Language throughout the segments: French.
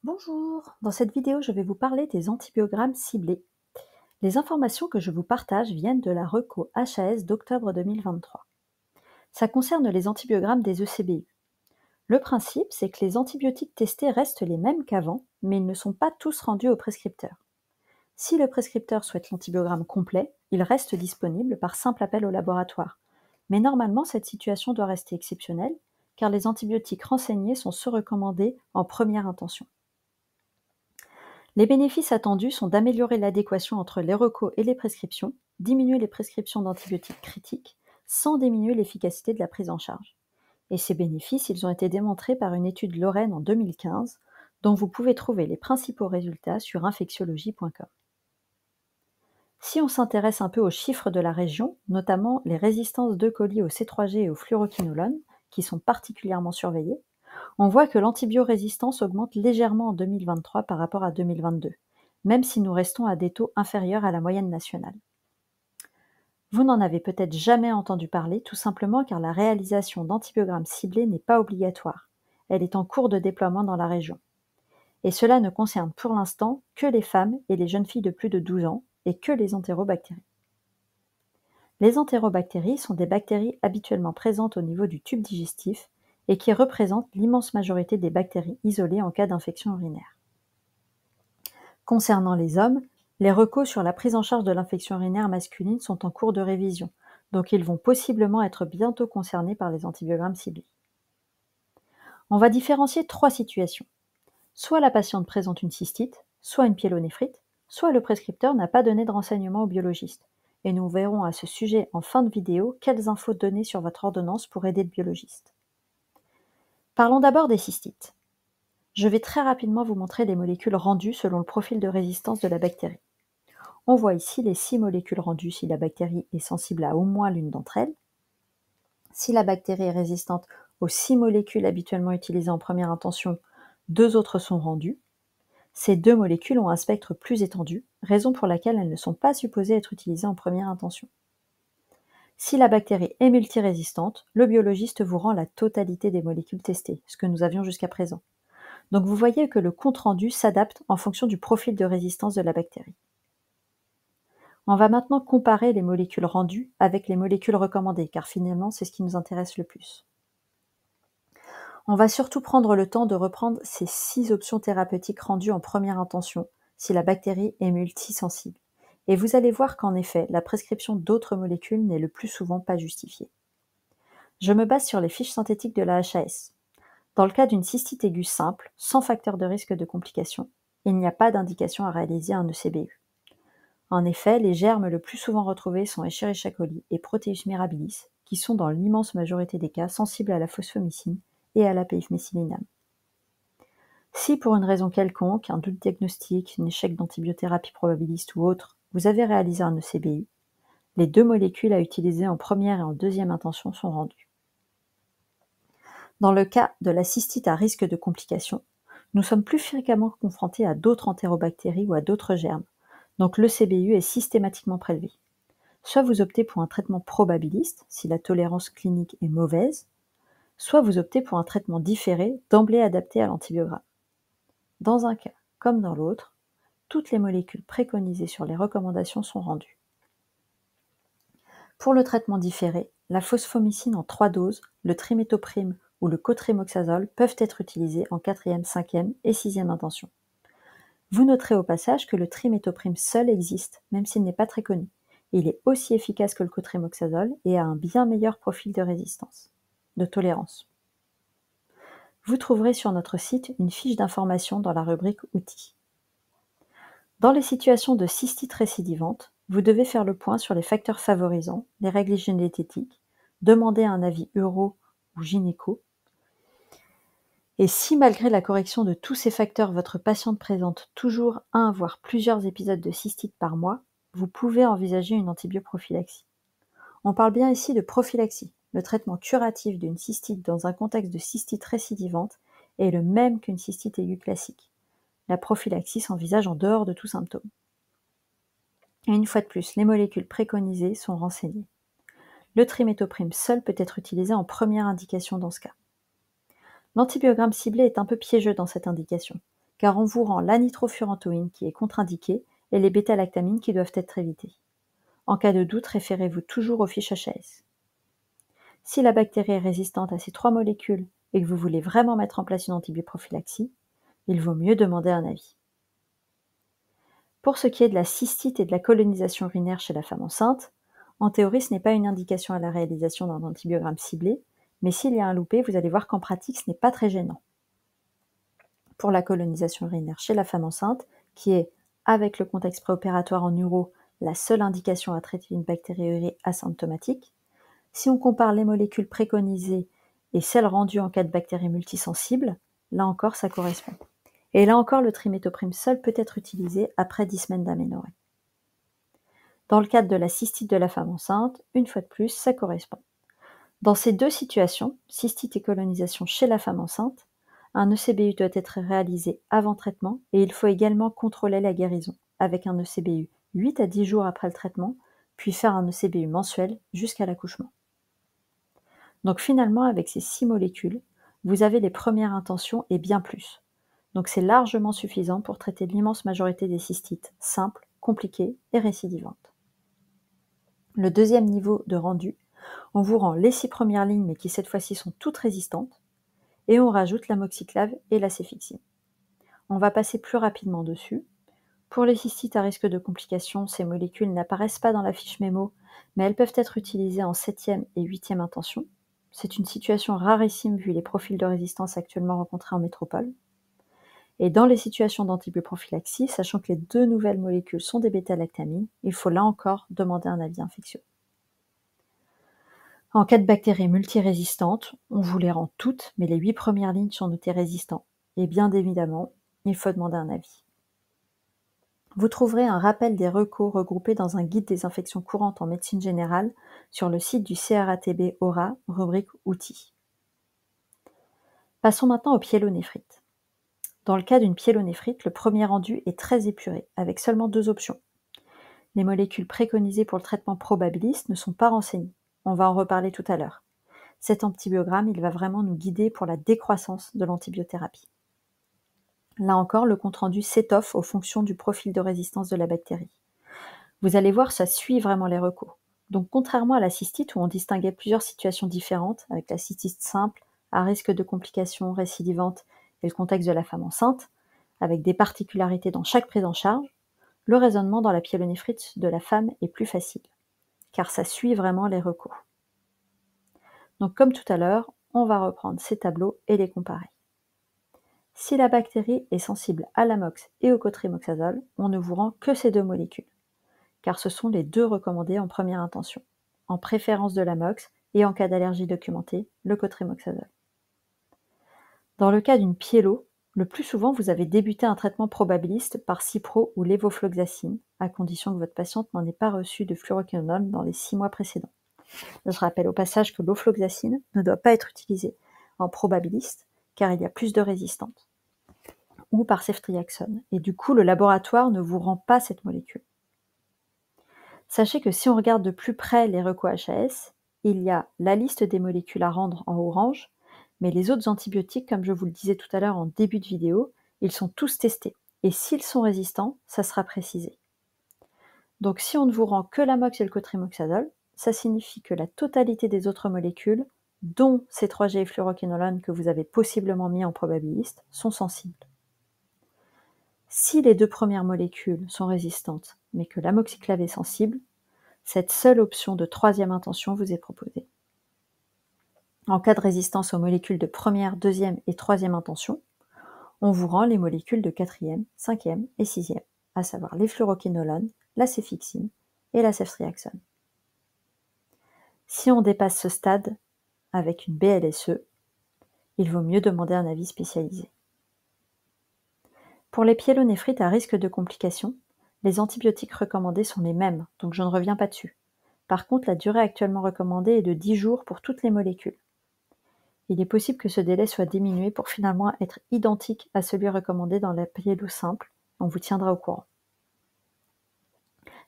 Bonjour, dans cette vidéo je vais vous parler des antibiogrammes ciblés. Les informations que je vous partage viennent de la Reco HAS d'octobre 2023. Ça concerne les antibiogrammes des ECBU. Le principe, c'est que les antibiotiques testés restent les mêmes qu'avant, mais ils ne sont pas tous rendus au prescripteur. Si le prescripteur souhaite l'antibiogramme complet, il reste disponible par simple appel au laboratoire. Mais normalement, cette situation doit rester exceptionnelle, car les antibiotiques renseignés sont ceux recommandés en première intention. Les bénéfices attendus sont d'améliorer l'adéquation entre les recos et les prescriptions, diminuer les prescriptions d'antibiotiques critiques, sans diminuer l'efficacité de la prise en charge. Et ces bénéfices, ils ont été démontrés par une étude lorraine en 2015, dont vous pouvez trouver les principaux résultats sur infectiologie.com. Si on s'intéresse un peu aux chiffres de la région, notamment les résistances d'E. coli au C3G et au fluoroquinolone, qui sont particulièrement surveillées, on voit que l'antibiorésistance augmente légèrement en 2023 par rapport à 2022, même si nous restons à des taux inférieurs à la moyenne nationale. Vous n'en avez peut-être jamais entendu parler, tout simplement car la réalisation d'antibiogrammes ciblés n'est pas obligatoire. Elle est en cours de déploiement dans la région. Et cela ne concerne pour l'instant que les femmes et les jeunes filles de plus de 12 ans et que les entérobactéries. Les entérobactéries sont des bactéries habituellement présentes au niveau du tube digestif et qui représentent l'immense majorité des bactéries isolées en cas d'infection urinaire. Concernant les hommes, les recos sur la prise en charge de l'infection urinaire masculine sont en cours de révision, donc ils vont possiblement être bientôt concernés par les antibiogrammes ciblés. On va différencier 3 situations. Soit la patiente présente une cystite, soit une pyélonéphrite, soit le prescripteur n'a pas donné de renseignements au biologiste. Et nous verrons à ce sujet en fin de vidéo quelles infos donner sur votre ordonnance pour aider le biologiste. Parlons d'abord des cystites. Je vais très rapidement vous montrer les molécules rendues selon le profil de résistance de la bactérie. On voit ici les 6 molécules rendues si la bactérie est sensible à au moins l'une d'entre elles. Si la bactérie est résistante aux 6 molécules habituellement utilisées en première intention, 2 autres sont rendues. Ces 2 molécules ont un spectre plus étendu, raison pour laquelle elles ne sont pas supposées être utilisées en première intention. Si la bactérie est multirésistante, le biologiste vous rend la totalité des molécules testées, ce que nous avions jusqu'à présent. Donc vous voyez que le compte-rendu s'adapte en fonction du profil de résistance de la bactérie. On va maintenant comparer les molécules rendues avec les molécules recommandées, car finalement c'est ce qui nous intéresse le plus. On va surtout prendre le temps de reprendre ces 6 options thérapeutiques rendues en première intention, si la bactérie est multisensible. Et vous allez voir qu'en effet, la prescription d'autres molécules n'est le plus souvent pas justifiée. Je me base sur les fiches synthétiques de la HAS. Dans le cas d'une cystite aiguë simple, sans facteur de risque de complication, il n'y a pas d'indication à réaliser un ECBU. En effet, les germes le plus souvent retrouvés sont Escherichia coli et Proteus mirabilis, qui sont dans l'immense majorité des cas sensibles à la phosphomycine et à la pifméthyliname. Si pour une raison quelconque, un doute diagnostique, un échec d'antibiothérapie probabiliste ou autre, vous avez réalisé un ECBU, les 2 molécules à utiliser en première et en deuxième intention sont rendues. Dans le cas de la cystite à risque de complication, nous sommes plus fréquemment confrontés à d'autres entérobactéries ou à d'autres germes, donc l'ECBU est systématiquement prélevé. Soit vous optez pour un traitement probabiliste, si la tolérance clinique est mauvaise, soit vous optez pour un traitement différé, d'emblée adapté à l'antibiogramme. Dans un cas comme dans l'autre, toutes les molécules préconisées sur les recommandations sont rendues. Pour le traitement différé, la phosphomycine en 3 doses, le trimétoprime ou le cotrimoxazole peuvent être utilisés en 4e, 5e et 6e intention. Vous noterez au passage que le trimétoprime seul existe, même s'il n'est pas très connu. Il est aussi efficace que le cotrimoxazole et a un bien meilleur profil de résistance, de tolérance. Vous trouverez sur notre site une fiche d'information dans la rubrique Outils. Dans les situations de cystite récidivante, vous devez faire le point sur les facteurs favorisants, les règles génétiques, demander un avis uro ou gynéco. Et si malgré la correction de tous ces facteurs, votre patiente présente toujours un voire plusieurs épisodes de cystite par mois, vous pouvez envisager une antibioprophylaxie. On parle bien ici de prophylaxie. Le traitement curatif d'une cystite dans un contexte de cystite récidivante est le même qu'une cystite aiguë classique. La prophylaxie s'envisage en dehors de tout symptôme. Et une fois de plus, les molécules préconisées sont renseignées. Le trimétoprime seul peut être utilisé en première indication dans ce cas. L'antibiogramme ciblé est un peu piégeux dans cette indication, car on vous rend la nitrofurantoïne qui est contre-indiquée et les bêta-lactamines qui doivent être évitées. En cas de doute, référez-vous toujours aux fiches HAS. Si la bactérie est résistante à ces 3 molécules et que vous voulez vraiment mettre en place une antibioprophylaxie, il vaut mieux demander un avis. Pour ce qui est de la cystite et de la colonisation urinaire chez la femme enceinte, en théorie, ce n'est pas une indication à la réalisation d'un antibiogramme ciblé, mais s'il y a un loupé, vous allez voir qu'en pratique, ce n'est pas très gênant. Pour la colonisation urinaire chez la femme enceinte, qui est, avec le contexte préopératoire en uro, la seule indication à traiter une bactériurie asymptomatique, si on compare les molécules préconisées et celles rendues en cas de bactéries multisensibles, là encore, ça correspond. Et là encore, le triméthoprim seul peut être utilisé après 10 semaines d'aménorrhée. Dans le cadre de la cystite de la femme enceinte, une fois de plus, ça correspond. Dans ces deux situations, cystite et colonisation chez la femme enceinte, un ECBU doit être réalisé avant traitement et il faut également contrôler la guérison avec un ECBU 8 à 10 jours après le traitement, puis faire un ECBU mensuel jusqu'à l'accouchement. Donc finalement, avec ces 6 molécules, vous avez les premières intentions et bien plus. Donc c'est largement suffisant pour traiter l'immense majorité des cystites simples, compliquées et récidivantes. Le deuxième niveau de rendu, on vous rend les 6 premières lignes mais qui cette fois-ci sont toutes résistantes et on rajoute l'amoxiclave et la céfixime. On va passer plus rapidement dessus. Pour les cystites à risque de complications, ces molécules n'apparaissent pas dans la fiche mémo, mais elles peuvent être utilisées en 7e et 8e intention. C'est une situation rarissime vu les profils de résistance actuellement rencontrés en métropole. Et dans les situations d'antibioprophylaxie, sachant que les 2 nouvelles molécules sont des bêta-lactamines, il faut là encore demander un avis infectieux. En cas de bactéries multirésistantes, on vous les rend toutes, mais les 8 premières lignes sont notées résistants. Et bien évidemment, il faut demander un avis. Vous trouverez un rappel des recos regroupés dans un guide des infections courantes en médecine générale sur le site du CRATB Aura, rubrique Outils. Passons maintenant aux pyélonéphrite. Dans le cas d'une pyélonéphrite, le premier rendu est très épuré, avec seulement 2 options. Les molécules préconisées pour le traitement probabiliste ne sont pas renseignées. On va en reparler tout à l'heure. Cet antibiogramme, il va vraiment nous guider pour la décroissance de l'antibiothérapie. Là encore, le compte-rendu s'étoffe aux fonctions du profil de résistance de la bactérie. Vous allez voir, ça suit vraiment les recos. Donc contrairement à la cystite où on distinguait plusieurs situations différentes, avec la cystite simple, à risque de complications récidivantes et le contexte de la femme enceinte, avec des particularités dans chaque prise en charge, le raisonnement dans la pyélonéphrite de la femme est plus facile, car ça suit vraiment les recos. Donc comme tout à l'heure, on va reprendre ces tableaux et les comparer. Si la bactérie est sensible à l'amox et au cotrimoxazole, on ne vous rend que ces 2 molécules, car ce sont les 2 recommandées en première intention, en préférence de l'amox et en cas d'allergie documentée, le cotrimoxazole. Dans le cas d'une pyélo, le plus souvent vous avez débuté un traitement probabiliste par cipro ou lévofloxacine, à condition que votre patiente n'en ait pas reçu de fluoroquinolone dans les 6 mois précédents. Je rappelle au passage que l'ofloxacine ne doit pas être utilisée en probabiliste, car il y a plus de résistance, ou par ceftriaxone, et du coup le laboratoire ne vous rend pas cette molécule. Sachez que si on regarde de plus près les recos HAS, il y a la liste des molécules à rendre en orange, mais les autres antibiotiques, comme je vous le disais tout à l'heure en début de vidéo, ils sont tous testés, et s'ils sont résistants, ça sera précisé. Donc si on ne vous rend que l'amox et le cotrimoxazole, ça signifie que la totalité des autres molécules, dont ces 3G et fluoroquinolone que vous avez possiblement mis en probabiliste, sont sensibles. Si les 2 premières molécules sont résistantes, mais que l'amoxiclave est sensible, cette seule option de 3e intention vous est proposée. En cas de résistance aux molécules de première, 2e et 3e intention, on vous rend les molécules de 4e, 5e et 6e, à savoir les fluoroquinolones, la céfixime et la ceftriaxone. Si on dépasse ce stade avec une BLSE, il vaut mieux demander un avis spécialisé. Pour les pyélonéphrite à risque de complications, les antibiotiques recommandés sont les mêmes, donc je ne reviens pas dessus. Par contre, la durée actuellement recommandée est de 10 jours pour toutes les molécules. Il est possible que ce délai soit diminué pour finalement être identique à celui recommandé dans la pyélo simple, on vous tiendra au courant.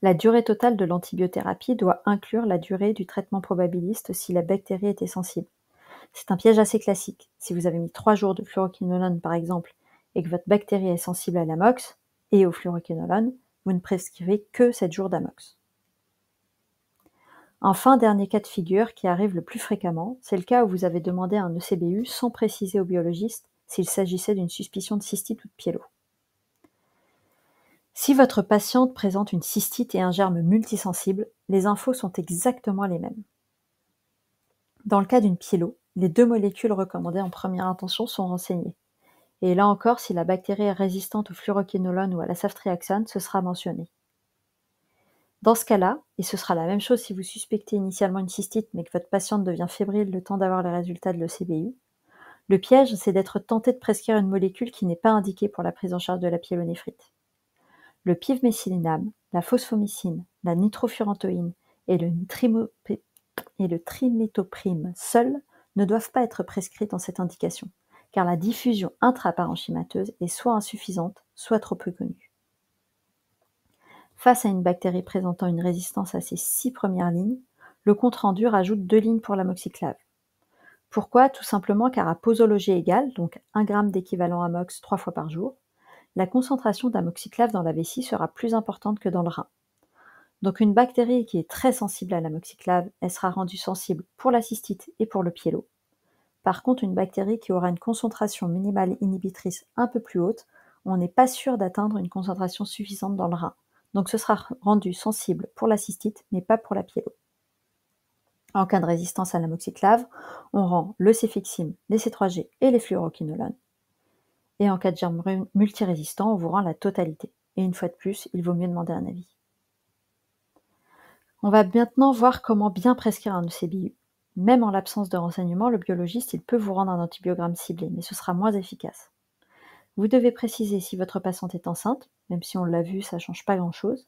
La durée totale de l'antibiothérapie doit inclure la durée du traitement probabiliste si la bactérie était sensible. C'est un piège assez classique. Si vous avez mis 3 jours de fluoroquinolone par exemple, et que votre bactérie est sensible à l'amox et au fluoroquinolone, vous ne prescrivez que 7 jours d'amox. Enfin, dernier cas de figure qui arrive le plus fréquemment, c'est le cas où vous avez demandé un ECBU sans préciser au biologiste s'il s'agissait d'une suspicion de cystite ou de pyélo. Si votre patiente présente une cystite et un germe multisensible, les infos sont exactement les mêmes. Dans le cas d'une pyélo, les 2 molécules recommandées en première intention sont renseignées. Et là encore, si la bactérie est résistante au fluoroquinolone ou à la ceftriaxone, ce sera mentionné. Dans ce cas-là, et ce sera la même chose si vous suspectez initialement une cystite mais que votre patiente devient fébrile le temps d'avoir les résultats de l'ECBU, le piège, c'est d'être tenté de prescrire une molécule qui n'est pas indiquée pour la prise en charge de la pyélonéphrite. Le pivméthylinam, la phosphomycine, la nitrofurantoïne et le trimethoprim seuls ne doivent pas être prescrits dans cette indication, car la diffusion intraparenchymateuse est soit insuffisante, soit trop peu connue. Face à une bactérie présentant une résistance à ces 6 premières lignes, le compte-rendu rajoute 2 lignes pour l'amoxiclave. Pourquoi ? Tout simplement car à posologie égale, donc 1 g d'équivalent amox 3 fois par jour, la concentration d'amoxiclave dans la vessie sera plus importante que dans le rein. Donc une bactérie qui est très sensible à l'amoxiclave, elle sera rendue sensible pour la cystite et pour le pyélo. Par contre, une bactérie qui aura une concentration minimale inhibitrice un peu plus haute, on n'est pas sûr d'atteindre une concentration suffisante dans le rein. Donc ce sera rendu sensible pour la cystite, mais pas pour la pyélo. En cas de résistance à l'amoxiclave, on rend le céfixime, les C3G et les fluoroquinolones. Et en cas de germe multirésistant, on vous rend la totalité. Et une fois de plus, il vaut mieux demander un avis. On va maintenant voir comment bien prescrire un ECBU. Même en l'absence de renseignements, le biologiste il peut vous rendre un antibiogramme ciblé, mais ce sera moins efficace. Vous devez préciser si votre patiente est enceinte, même si on l'a vu, ça ne change pas grand-chose,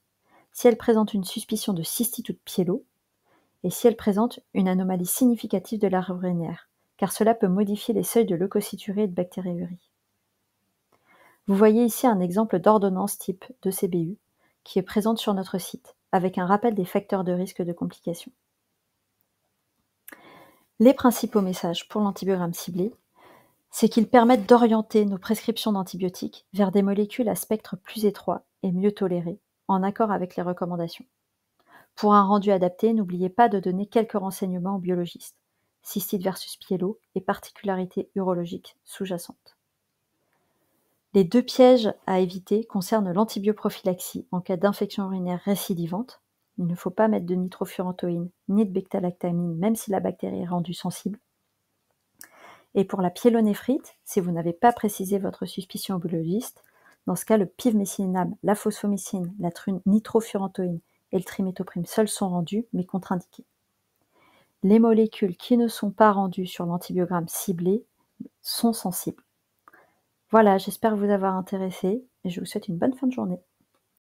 si elle présente une suspicion de cystite ou de pyélo, et si elle présente une anomalie significative de l'arbre urinaire, car cela peut modifier les seuils de leucocyturée et de bactériurie. Vous voyez ici un exemple d'ordonnance type d'ECBU qui est présente sur notre site, avec un rappel des facteurs de risque de complications. Les principaux messages pour l'antibiogramme ciblé, c'est qu'ils permettent d'orienter nos prescriptions d'antibiotiques vers des molécules à spectre plus étroit et mieux tolérées, en accord avec les recommandations. Pour un rendu adapté, n'oubliez pas de donner quelques renseignements au biologiste, cystite versus pyélo et particularités urologiques sous-jacentes. Les 2 pièges à éviter concernent l'antibioprophylaxie en cas d'infection urinaire récidivante. Il ne faut pas mettre de nitrofurantoïne ni de bêta-lactamine, même si la bactérie est rendue sensible. Et pour la pyélonéphrite, si vous n'avez pas précisé votre suspicion au biologiste, dans ce cas, le pivméthylinam, la phosphomycine, la nitrofurantoïne et le trimethoprim seuls sont rendus, mais contre-indiqués. Les molécules qui ne sont pas rendues sur l'antibiogramme ciblé sont sensibles. Voilà, j'espère vous avoir intéressé et je vous souhaite une bonne fin de journée.